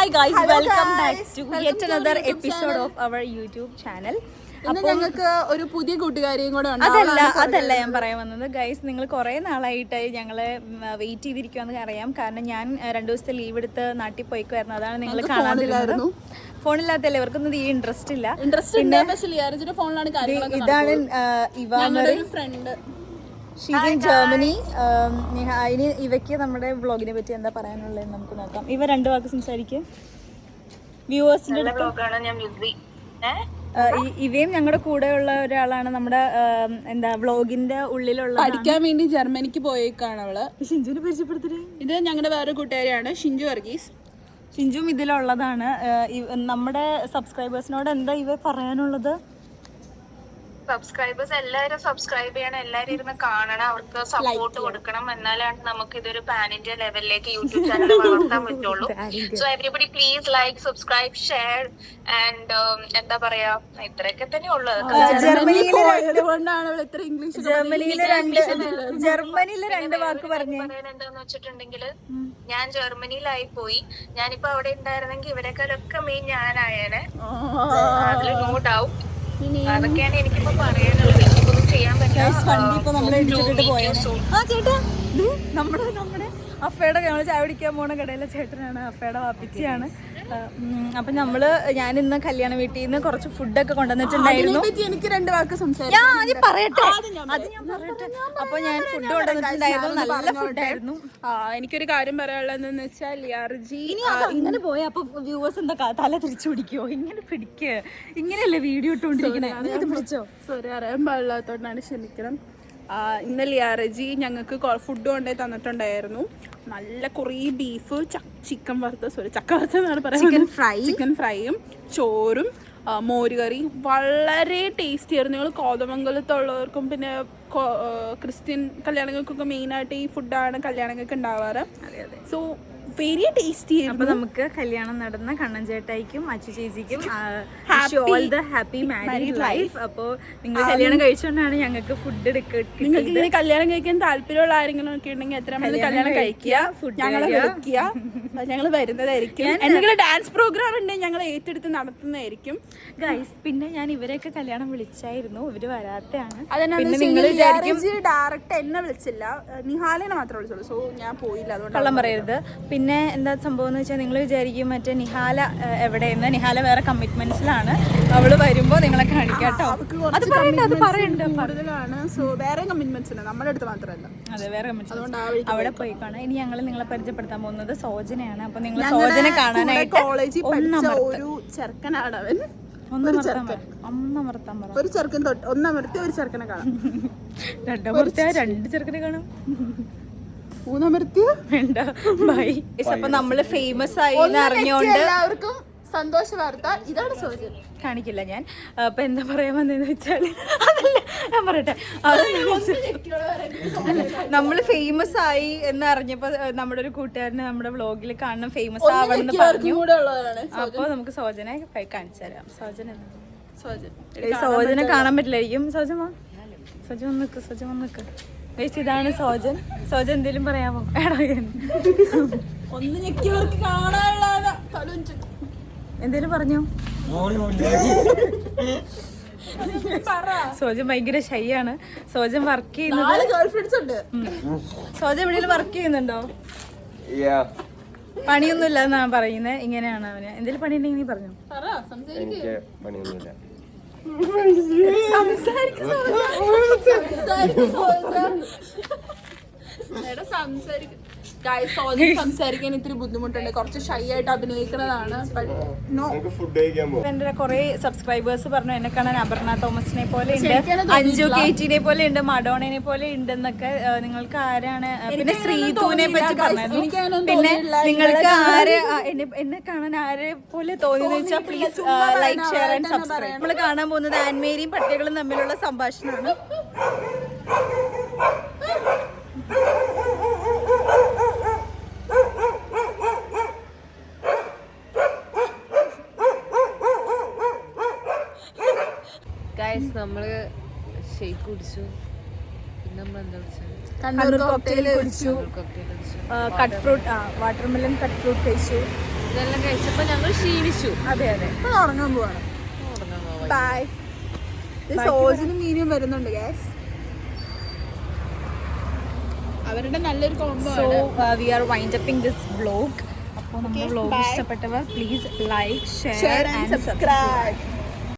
Hi guys, welcome back to yet another episode of our YouTube channel. ഞങ്ങൾക്ക് ഒരു പുതിയ കൂട്ടുകാരിയും കൂടെ ഉണ്ട്. അതല്ല ഞാൻ പറയാൻ വന്നത് ഗൈസ്, നിങ്ങൾ കുറേ നാളായിട്ട് ഞങ്ങളെ വെയിറ്റ് ചെയ്തിരിക്കുമെന്ന് അറിയാം. കാരണം ഞാൻ 2 ദിവസത്തെ ലീവ് എടുത്ത് നാട്ടിൽ പോയിക്കുമായിരുന്നു. അതാണ് നിങ്ങൾ കാണാതിരുന്നത്. ഫോണില്ലാത്തല്ലേ, ഇവർക്കൊന്നും ഈ ഇൻട്രസ്റ്റ് ഇല്ല. ഇതാണ് ഫ്രണ്ട്, ഷീസ് ഇൻ ജർമ്മനി. ഇനി ഇവയ്ക്ക് നമ്മുടെ വ്ളോഗിനെ പറ്റി എന്താ പറയാനുള്ളത് നമുക്ക് നോക്കാം. ഇവ 2 വാക്ക് സംസാരിക്കും വ്യൂവേഴ്സിന്റെ അടുത്ത്. ഇവയും ഞങ്ങളുടെ കൂടെയുള്ള ഒരാളാണ്. നമ്മുടെ എന്താ വ്ളോഗിന്റെ ഉള്ളിലുള്ള പഠിക്കാൻ വേണ്ടി ജർമ്മനിക്ക് പോയേക്കാണ് അവള്. ഷിഞ്ചുവിനെ പരിചയപ്പെടുത്തേ. ഇത് ഞങ്ങളുടെ വേറെ കൂട്ടുകാരിയാണ് ഷിഞ്ചു വർഗീസ്. ഷിഞ്ചും ഇതിലുള്ളതാണ്. നമ്മുടെ സബ്സ്ക്രൈബേഴ്സിനോട് എന്താ ഇവ പറയാനുള്ളത്? സബ്സ്ക്രൈബേഴ്സ് എല്ലാവരും സബ്സ്ക്രൈബ് ചെയ്യണം, എല്ലാവരും ഇരുന്ന് കാണണം, അവർക്ക് സപ്പോർട്ട് കൊടുക്കണം. എന്നാലാണ് നമുക്ക് ഇതൊരു പാൻ ഇന്ത്യ ലെവലിലേക്ക് യൂട്യൂബ് ചാനൽ വളർത്താൻ പറ്റുള്ളൂ. So everybody please like, subscribe, share and എന്താ പറയാ, ഇത്രയൊക്കെ തന്നെ ഉള്ളത്. ജർമ്മനിയിലെ 2 വാക്ക് പറഞ്ഞു എന്താന്ന് വെച്ചിട്ടുണ്ടെങ്കിൽ, ഞാൻ ജർമ്മനിയിലായി പോയി. ഞാനിപ്പോ അവിടെ ഉണ്ടായിരുന്നെങ്കിൽ ഇവരെക്കാളൊക്കെ മെയിൻ ഞാനായേനെ, അതിൽ നോ ഡൗട്ട്. അതൊക്കെയാണ് എനിക്കിപ്പോ പറയാനുള്ളത്. എനിക്കൊന്നും ചെയ്യാൻ പറ്റില്ല. നമ്മുടെ അഫയുടെ ഞങ്ങൾ ചായ പിടിക്കാൻ പോണ കടയിലെ ചേട്ടനാണ്, അഫയുടെ വാപ്പിച്ചിയാണ്. അപ്പൊ ഞാനിന്ന് കല്യാണ വീട്ടിൽ നിന്ന് കുറച്ച് ഫുഡൊക്കെ കൊണ്ടുവന്നിട്ടുണ്ടായിരുന്നു. എനിക്ക് 2 വാക്ക് പറയട്ടെ. അപ്പൊ ഞാൻ ഫുഡ് കൊണ്ടുവന്നിട്ടുണ്ടായിരുന്നു, നല്ല ഫുഡായിരുന്നു. എനിക്കൊരു കാര്യം പറയാനുള്ളതെന്ന് വെച്ചാൽ, ഇനി ഇങ്ങനെ പോയാ അപ്പൊ വ്യൂവേഴ്സ് എന്താ തല തിരിച്ചു പിടിക്കോ? ഇങ്ങനെ പിടിക്കുക, ഇങ്ങനെയല്ലേ വീഡിയോ ഇട്ടുകൊണ്ടിരിക്കണേ. പിടിച്ചോ? സോറി, അറിയാൻ പാടില്ലാത്തോണ്ടാണ്, ക്ഷമിക്കണം. ഇന്നലെ ലിയാറജി ഞങ്ങൾക്ക് ഫുഡ് കൊണ്ടേ തന്നിട്ടുണ്ടായിരുന്നു. നല്ല കുറേ ബീഫ്, ചിക്കൻ ചക്ക വറുത്തതാണ് പറയുന്നത്, ചിക്കൻ ഫ്രൈയും ചോറും മോരുകറി. വളരെ ടേസ്റ്റി ആയിരുന്നു. ഞങ്ങൾ കോതമംഗലത്തുള്ളവർക്കും പിന്നെ ക്രിസ്ത്യൻ കല്യാണങ്ങൾക്കൊക്കെ മെയിനായിട്ട് ഈ ഫുഡാണ് കല്യാണങ്ങൾക്ക് ഉണ്ടാവാറ്. So very tasty. അപ്പൊ നമുക്ക് കല്യാണം നടന്ന കണ്ണൻ ചേട്ടായിക്കും അച്ചു ചേച്ചിക്കും all the happy married life. അപ്പൊ നിങ്ങൾ കല്യാണം കഴിച്ചുകൊണ്ടാണ് ഞങ്ങൾക്ക് ഫുഡ് നിങ്ങൾക്ക് ഇങ്ങനെ കല്യാണം കഴിക്കാൻ താല്പര്യമുള്ള ആരെങ്കിലും ഒക്കെ ഉണ്ടെങ്കിൽ എത്ര കല്യാണം കഴിക്കുക, ഞങ്ങളെ വിളിക്കുക, ഞങ്ങൾ വരുന്നതായിരിക്കും. എന്തെങ്കിലും ഡാൻസ് പ്രോഗ്രാം ഉണ്ടെങ്കിൽ ഞങ്ങൾ ഏറ്റെടുത്ത് നടത്തുന്നതായിരിക്കും ഗൈസ്. പിന്നെ ഞാൻ ഇവരെയൊക്കെ കല്യാണം വിളിച്ചായിരുന്നു, ഇവര് വരാത്തതാണ്. ഡയറക്റ്റ് എന്നെ വിളിച്ചില്ല, നിഹാലിനെ മാത്രമേ വിളിച്ചുള്ളൂ. സോ ഞാൻ പോയില്ല, അതുകൊണ്ട് കള്ളം പറയരുത്. പിന്നെ എന്താ സംഭവം എന്ന് വെച്ചാൽ, നിങ്ങൾ വിചാരിക്കും മറ്റേ നിഹാല എവിടെയെന്ന്. നിഹാല വേറെ കമ്മിറ്റ്മെന്റ്സിലാണ്. അവള് വരുമ്പോ നിങ്ങളെ കാണിക്കാട്ടോ. അത് പറയണ്ട കൂടുതലാണ്. സോ വേറെ കമ്മിറ്റ്മെന്റ്സ് ഉണ്ട്, നമ്മുടെ അടുത്ത് മാത്രമല്ല. അതെ, വേറെ കമ്മിറ്റ്മെന്റ്സ് അവിടെ പോയി കാണാം. ഇനി ഞങ്ങൾ നിങ്ങളെ പരിചയപ്പെടുത്താൻ പോകുന്നത് സോജനയാണ്. അപ്പൊ നിങ്ങൾ സോജനെ കാണാനായിട്ട് കോളേജിൽ പഠിച്ച ഒരു ചെറുക്കനാണ് അവൻ. ഒരു ചെറുക്കൻ തൊട്ട് ഒന്നമർത്തി ഒരു ചെറുക്കനെ കാണാം. 2 ചെറുക്കനെ കാണാം. 3 വേണ്ട, ബൈ. അപ്പൊ നമ്മള് ഫേമസ് ആയി അറിഞ്ഞോണ്ട് എല്ലാവർക്കും സന്തോഷ വാർത്ത. ഇതാണ് സോജൻ. കാണിക്കില്ല ഞാൻ. അപ്പൊ എന്താ പറയാൻ വന്നതെന്ന് വെച്ചാല്, അതല്ല ഞാൻ പറയട്ടെ, നമ്മള് ഫേമസ് ആയി എന്ന് അറിഞ്ഞപ്പോ നമ്മുടെ ഒരു കൂട്ടുകാരന് നമ്മുടെ വ്ളോഗിൽ കാണണം, ഫേമസ് ആവണമെന്ന് പറഞ്ഞു. അപ്പൊ നമുക്ക് സോജനെ കാണിച്ചു തരാം. സോജനെ കാണാൻ പറ്റില്ലായിരിക്കും. സോജൻ വന്ന് നിക്ക്. ഇതാണ് സോജൻ. സോജൻ എന്തേലും പറയാമോ? ഒന്ന് ഞെക്കിയവർക്ക് കാണാനുള്ള എന്തേലും പറഞ്ഞോ? സോജൻ ഭയങ്കര ഷൈ ആണ്. സോജൻ വർക്ക് ചെയ്യുന്നത്, സോജൻ എവിടെയെങ്കിലും വർക്ക് ചെയ്യുന്നുണ്ടോ? പണിയൊന്നുമില്ല എന്നാ പറയുന്നത്. ഇങ്ങനെയാണ് അവന്. എന്തേലും പണി ഉണ്ടെങ്കിൽ നീ പറഞ്ഞോ. സംസാരിക്കാൻ ഇത്തിരി ബുദ്ധിമുട്ടുണ്ട്, കുറച്ച് ഷൈ ആയിട്ട് അഭിനയിക്കുന്നതാണ്. എന്റെ കുറെ സബ്സ്ക്രൈബേഴ്സ് പറഞ്ഞു എന്നെ കാണാൻ അപർണ തോമസിനെ പോലെ ഉണ്ട്, അഞ്ജു കേറ്റിനെ പോലെ ഉണ്ട്, മഡോണനെ പോലെ ഉണ്ട് എന്നൊക്കെ. നിങ്ങൾക്ക് ആരാണ്? പിന്നെ ശ്രീധുവിനെ പറ്റി പറഞ്ഞു. പിന്നെ നിങ്ങൾക്ക് എന്നെ കാണാൻ ആരെ പോലെ തോന്നിയെന്ന് വെച്ചാൽ please like, share and subscribe. നമ്മൾ കാണാൻ പോകുന്നത് ആൻമേരിയും പട്ടികളും തമ്മിലുള്ള സംഭാഷണമാണ്. നമ്മള് ഷേക്ക് കുടിച്ചു, പിന്നെ നമ്മൾ എന്താ കുടിച്ചത്? കണ്ണൂർ കോക്ടെയിൽ കുടിച്ചു, cut fruit watermelon cut fruit കഴിച്ചു. ഇതെല്ലാം കഴിച്ചപ്പോൾ ഞങ്ങൾ ക്ഷീണിച്ചു. അതെ അതെ. ഇപ്പൊ ഉറങ്ങാൻ പോവാണ്. ഉറങ്ങാൻ പോവാം. ബൈ. സോസിനും മീനും വരുന്നുണ്ട് ഗൈസ്. അവരുടെ നല്ലൊരു കോംബോ സോ ആണ്. We are wind upping this vlog. അപ്പോൾ നമ്മുടെ വ്ലോഗ് ഇഷ്ടപ്പെട്ടവർ please like share share and subscribe.